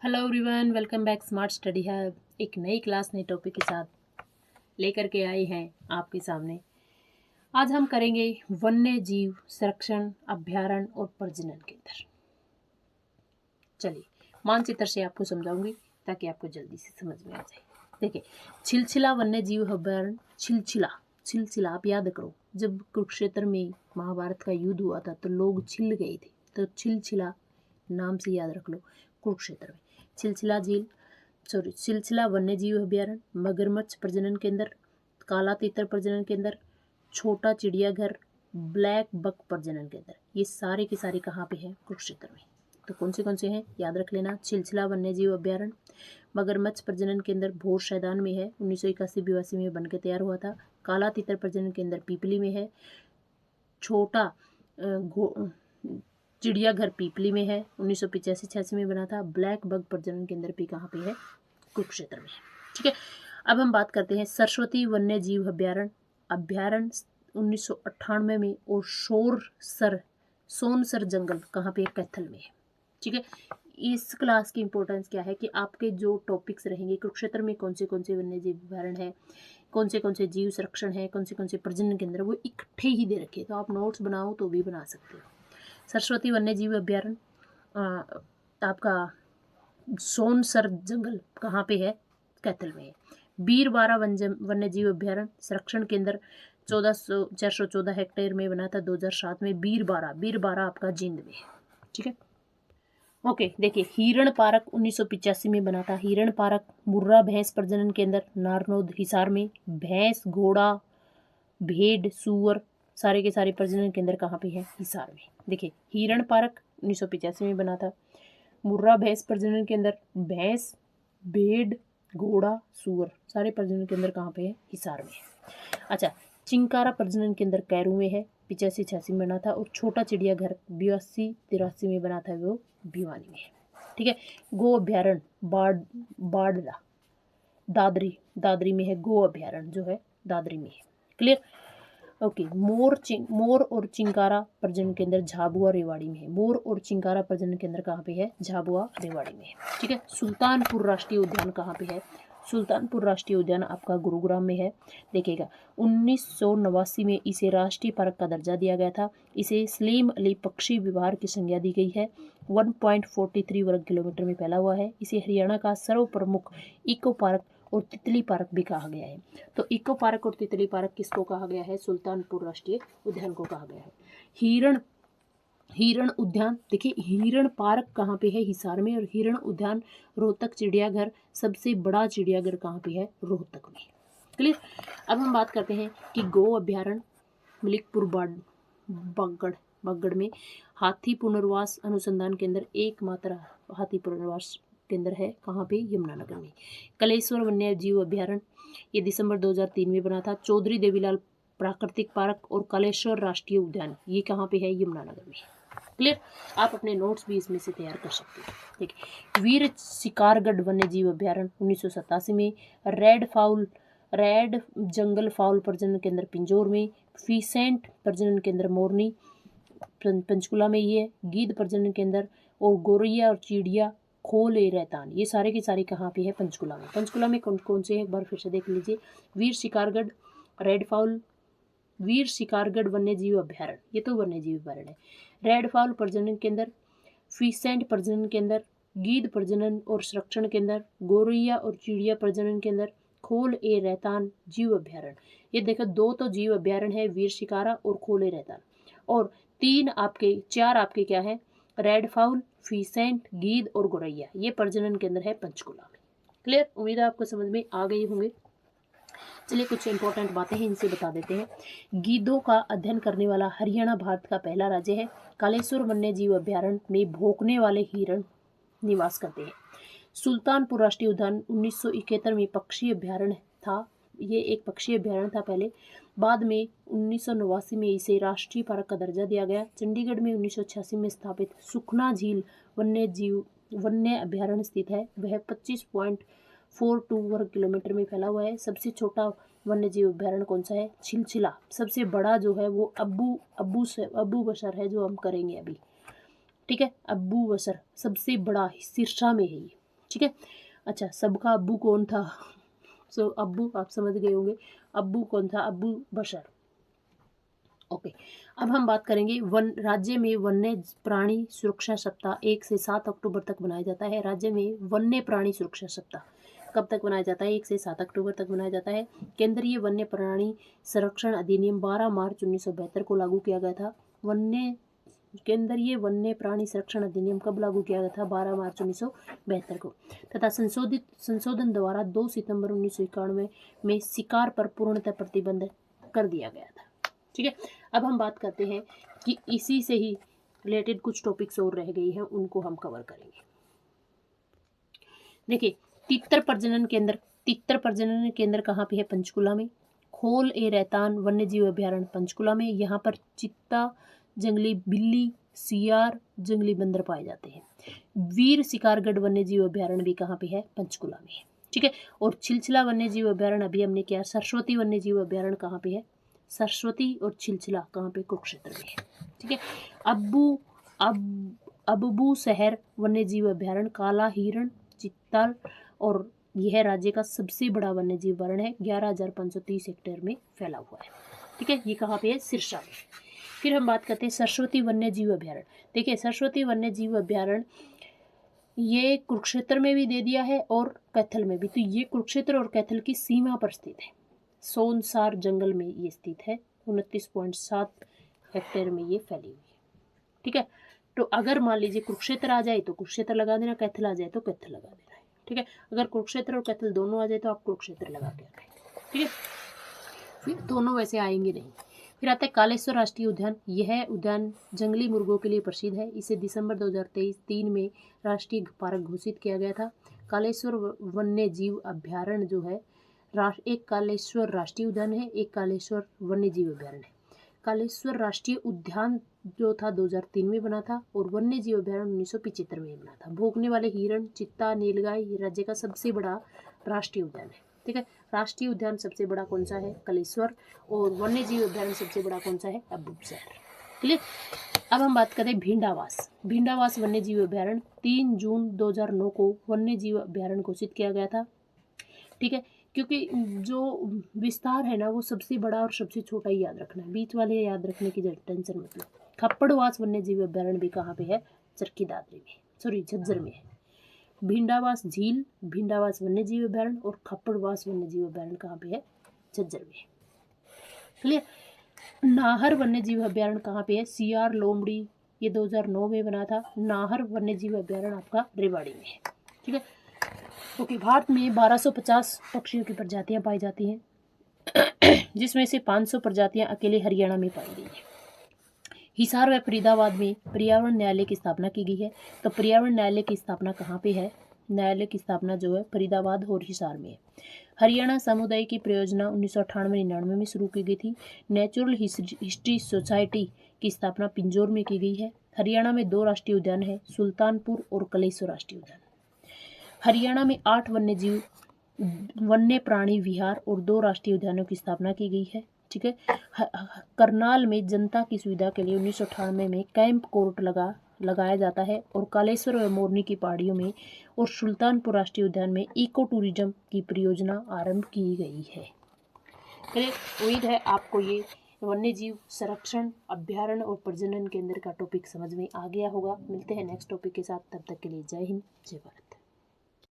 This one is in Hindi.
Hello everyone, welcome back smart study hub. एक नई क्लास नए टॉपिक के साथ लेकर के आए हैं आपके सामने। आज हम करेंगे वन्य जीव संरक्षण, अभ्यारण्य और प्रजनन केंद्र। चलिए मानचित्र से आपको समझाऊंगी ताकि आपको जल्दी से समझ में आ जाए। देखिए, छिलछिला वन्य जीव अभ्यारण्य। छिलछिला छिलछिला आप याद करो, जब कुरुक्षेत्र में महाभारत का युद्ध हुआ था तो लोग छिल गए थे, तो छिलछिला नाम से याद रख लो। कुरुक्षेत्र में छिलछिला झील, छिलछिला वन्य जीव अभ्यारण्य, मगरमच्छ प्रजनन केंद्र, काला तीतर प्रजनन केंद्र, छोटा चिड़ियाघर, ब्लैक बक प्रजनन केंद्र, ये सारे के सारे कहाँ पे हैं? कुरुक्षेत्र में। तो कौन से हैं याद रख लेना। छिलछिला वन्य जीव अभ्यारण्य, मगरमच्छ प्रजनन केंद्र भोर शैदान में है, 1981-82 में बनकर तैयार हुआ था। काला तीतर प्रजनन केंद्र पीपली में है। छोटा चिड़ियाघर पीपली में है, 1985-86 में बना था। ब्लैक बग प्रजनन केंद्र भी कहाँ पे है? कुरुक्षेत्र में। ठीक है, अब हम बात करते हैं सरस्वती वन्य जीव अभ्यारण्य 1998 में, और सोनसर जंगल कहाँ पे? कैथल में है। ठीक है, इस क्लास की इंपॉर्टेंस क्या है कि आपके जो टॉपिक्स रहेंगे, कुरुक्षेत्र में कौन से वन्य जीव अभ्यारण्य है, कौन से जीव संरक्षण है, कौन से प्रजनन केंद्र, वो इकट्ठे ही दे रखे, तो आप नोट्स बनाओ तो भी बना सकते हो। सरस्वती वन्य जीव अभ्यारण्य आपका सोनसर जंगल कहाँ पे है? कैथल में है। बीरबारा वन्य जीव अभ्यारण्य संरक्षण केंद्र 414 हेक्टेयर में बना था 2007 में। बीरबारा आपका जींद में है। ठीक है, ओके। देखिए, हिरण पार्क 1985 में बना था। हिरण पार्क मुर्रा भैंस प्रजनन केंद्र नारनौद हिसार में। भैंस, घोड़ा, भेड़, सुअर सारे के सारे प्रजनन केंद्र कहाँ पे है? हिसार में। देखिए, हिरण पार्क 1985 में बना था। मुर्रा भैंस प्रजनन केंद्र, भैंस, भेड़, घोड़ा, सुअर सारे प्रजनन केंद्र कहाँ पे है? हिसार में। अच्छा, चिंकारा प्रजनन केंद्र कैरू में है, 85-86 में बना था। और छोटा चिड़ियाघर 82-83 में बना था, वो भिवानी में है। ठीक है, गो अभ्यारण्य बाड़ला दादरी में है। गो अभ्यारण्य जो है दादरी में है। क्लियर? ओके। मोर और चिंकारा प्रजनन केंद्र झाबुआ रेवाड़ी में है। मोर और चिंकारा प्रजनन केंद्र कहाँ पे है? झाबुआ रेवाड़ी में है। ठीक है, सुल्तानपुर राष्ट्रीय उद्यान कहाँ पे है? सुल्तानपुर राष्ट्रीय उद्यान आपका गुरुग्राम में है। देखिएगा, 1989 में इसे राष्ट्रीय पार्क का दर्जा दिया गया था। इसे सलीम अली पक्षी विहार की संज्ञा दी गई है। 1.43 वर्ग किलोमीटर में फैला हुआ है। इसे हरियाणा का सर्वप्रमुख इको पार्क और तितली पार्क भी कहा गया है। तो इको पार्क और तितली पार्क किसको कहा गया है? सुल्तानपुर राष्ट्रीय उद्यान को कहा गया है। हिरण उद्यान, देखिए हिरण पार्क कहाँ पे है? हिसार में। और हिरण उद्यान रोहतक चिड़ियाघर, सबसे बड़ा चिड़ियाघर कहाँ पे है? रोहतक में। क्लियर? अब हम बात करते हैं कि गो अभ्यारण्य मलिकपुर बागड़ में हाथी पुनर्वास अनुसंधान केंद्र एकमात्र हाथी पुनर्वास केंद्र है। कहाँ पे? यमुनानगर में। कलेश्वर वन्य जीव अभ्यारण्य, ये दिसंबर 2003 में बना था। चौधरी देवीलाल प्राकृतिक पार्क और कलेश्वर राष्ट्रीय उद्यान, ये कहाँ पे है? यमुनानगर में। क्लियर? आप अपने नोट्स भी इसमें से तैयार कर सकते हो। ठीक है, वीर शिकारगढ़ वन्य जीव अभ्यारण्य 1987 में। रेड जंगल फाउल प्रजनन केंद्र पिंजौर में। फीसेंट प्रजनन केंद्र मोरनी पंचकुला में ये है। गीद प्रजनन केंद्र और गोरैया और चिड़िया खोल ए रैतान, ये सारे के सारे कहाँ पे है? पंचकुला में। पंचकुला में कौन से हैं एक बार फिर से देख लीजिए। वीर शिकारगढ़ रेड फाउल, वीर शिकारगढ़ वन्य जीव अभ्यारण्य, ये तो वन्य जीव अभ्यारण्य है। रेड फाउल प्रजनन केंद्र, फीसेंट प्रजनन केंद्र, गीद प्रजनन और संरक्षण केंद्र, गोरैया और चिड़िया प्रजनन केंद्र, खोल ए रैतान जीव अभ्यारण्य। ये देखो, दो तो जीव अभ्यारण्य है, वीर शिकारा और खोल ए रैतान, और चार आपके क्या है? रेड फाउल, फीसेंट, गीद और गोरैया, ये प्रजनन केंद्र है पंचकुला में। क्लियर? उम्मीद है आपको समझ में आ गए होंगे। चलिए कुछ इंपॉर्टेंट बातें हैं, इनसे बता देते हैं। गीदों का अध्ययन करने वाला हरियाणा भारत का पहला राज्य है। कालेश्वर वन्य जीव अभ्यारण्य में भौंकने वाले हिरण निवास करते हैं। सुल्तानपुर राष्ट्रीय उद्यान 1971 में पक्षी अभ्यारण्य था। ये एक पक्षी अभ्यारण्य था पहले, बाद में 1989 में इसे राष्ट्रीय पार्क का दर्जा दिया गया। चंडीगढ़ में 1986 में स्थापित सुखना झील वन्य अभ्यारण्य स्थित है। वह 25.42 वर्ग किलोमीटर में फैला हुआ है। सबसे छोटा वन्य जीव अभ्यारण्य कौन सा है? छिलछिला। सबसे बड़ा जो है वो अब्बू बसर है, जो हम करेंगे अभी। ठीक है, अब्बू बसर सबसे बड़ा सिरसा में है ये। ठीक है। अच्छा, सबका अब्बू कौन था? सो अब्बू आप समझ गए होंगे, अब्बू कौन था? अब्बू बशर। ओके, अब हम बात करेंगे वन राज्य में वन्य प्राणी सुरक्षा सप्ताह 1 से 7 अक्टूबर तक मनाया जाता है। राज्य में वन्य प्राणी सुरक्षा सप्ताह कब तक मनाया जाता है? 1 से 7 अक्टूबर तक मनाया जाता है। केंद्रीय वन्य प्राणी संरक्षण अधिनियम 12 मार्च 1972 को लागू किया गया था। केंद्रीय वन्य प्राणी संरक्षण अधिनियम कब लागू किया गया था? 12 मार्च 1972 को। तथा संशोधन द्वारा 2 सितंबर 1991 में शिकार पर पूर्णतः प्रतिबंध कर दिया गया था। ठीक है, अब हम बात करते हैं कि इसी से ही रिलेटेड कुछ टॉपिक्स और रह गई हैं, उनको हम कवर करेंगे। देखिए, तितर प्रजनन केंद्र कहाँ पे है? पंचकुला में। खोल ए रैतान वन्य जीव अभ्यारण्य पंचकुला में। यहाँ पर चित्ता, जंगली बिल्ली, सियार, जंगली बंदर पाए जाते हैं। वीर शिकारगढ़ वन्य जीव अभ्यारण्य भी कहाँ पे है? पंचकुला में। ठीक है, और छिलछिला वन्य जीव अभ्यारण्य अभी हमने किया। सरस्वती वन्य जीव अभ्यारण्य कहाँ पे है? सरस्वती और छिलछिला कहाँ पे? कुरुक्षेत्र में है। ठीक है, अबबू शहर वन्य जीव अभ्यारण्य काला हिरण, चित्ताल, और यह राज्य का सबसे बड़ा वन्य जीव अभ्यारण्य है। 11,530 हेक्टेयर में फैला हुआ है। ठीक है, ये कहाँ पे है? सिरसा में। फिर हम बात करते हैं सरस्वती वन्य जीव अभ्यारण्य। देखिए, सरस्वती वन्य जीव अभ्यारण्य ये कुरुक्षेत्र में भी दे दिया है और कैथल में भी। तो ये कुरुक्षेत्र और कैथल की सीमा पर स्थित है। सोनसार जंगल में ये स्थित है। 29.7 हेक्टेयर में ये फैली हुई है। ठीक है, तो अगर मान लीजिए कुरुक्षेत्र आ जाए तो कुरुक्षेत्र लगा देना, कैथल आ जाए तो कैथल लगा देना है। ठीक है, अगर कुरुक्षेत्र और कैथल दोनों आ जाए तो आप कुरुक्षेत्र लगा के रखें। ठीक है, फिर दोनों वैसे आएंगे नहीं। फिर आता है कालेश्वर राष्ट्रीय उद्यान। यह उद्यान जंगली मुर्गों के लिए प्रसिद्ध है। इसे दिसंबर 2023 में राष्ट्रीय पार्क घोषित किया गया था। कालेश्वर वन्य जीव अभ्यारण्य जो है, एक कालेश्वर राष्ट्रीय उद्यान है, एक कालेश्वर वन्य जीव अभ्यारण्य है। कालेश्वर राष्ट्रीय उद्यान जो था 2003 में बना था और वन्य जीव अभ्यारण्य 1975 में बना था। भौंकने वाले हिरण, चित्ता, नीलगाय ये राज्य का सबसे बड़ा राष्ट्रीय उद्यान है। ठीक है, राष्ट्रीय उद्यान सबसे बड़ा कौन सा है? कालेश्वर। और वन्य जीव अभ्यारण्य सबसे बड़ा कौन सा है? अबूसर। क्लियर। अब हम बात करें भिंडावास वन्य जीव अभ्यारण्य 3 जून 2009 को वन्य जीव अभ्यारण्य घोषित किया गया था। ठीक है, क्योंकि जो विस्तार है ना वो सबसे बड़ा और सबसे छोटा ही याद रखना है, बीच वाले याद रखने की टेंशन मत लो। खप्पड़वास वन्य जीव अभ्यारण्य भी कहाँ पे है? चरखी दादरी में, सॉरी झज्जर में है। भिंडावास झील, भिंडावास वन्य जीव अभ्यारण्य और खप्पड़वास वन्य जीव अभ्यारण्य कहाँ पे है? झज्जर में है। क्लियर। नाहर वन्य जीव अभ्यारण्य कहाँ पे है? सियार, लोमड़ी, ये 2009 में बना था। नाहर वन्य जीव अभ्यारण्य आपका रेवाड़ी में है। ठीक है, ओके। भारत में 1250 पक्षियों की प्रजातियां पाई जाती हैं जिसमें से 500 प्रजातियां अकेले हरियाणा में पाई गई हैं। हिसार व फरीदाबाद में पर्यावरण न्यायालय की स्थापना की गई है। तो पर्यावरण न्यायालय की स्थापना कहाँ पे है? न्यायालय की स्थापना जो है फरीदाबाद और हिसार में है। हरियाणा समुदाय की परियोजना 1998-99 में शुरू की गई थी। नेचुरल हिस्ट्री सोसाइटी की स्थापना पिंजौर में की गई है। हरियाणा में 2 राष्ट्रीय उद्यान है, सुल्तानपुर और कलेश्वर राष्ट्रीय उद्यान। हरियाणा में 8 वन्य प्राणी विहार और 2 राष्ट्रीय उद्यानों की स्थापना की गई है। ठीक है, करनाल में जनता की सुविधा के लिए 1998 में कैंप कोर्ट लगाया जाता है और कालेश्वर व मोरनी की पहाड़ियों में और सुल्तानपुर राष्ट्रीय उद्यान में इको टूरिज्म की परियोजना आरंभ की गई है। उम्मीद है आपको ये वन्य जीव संरक्षण अभ्यारण्य और प्रजनन केंद्र का टॉपिक समझ में आ गया होगा। मिलते हैं नेक्स्ट टॉपिक के साथ, तब तक के लिए जय हिंद, जय भारत।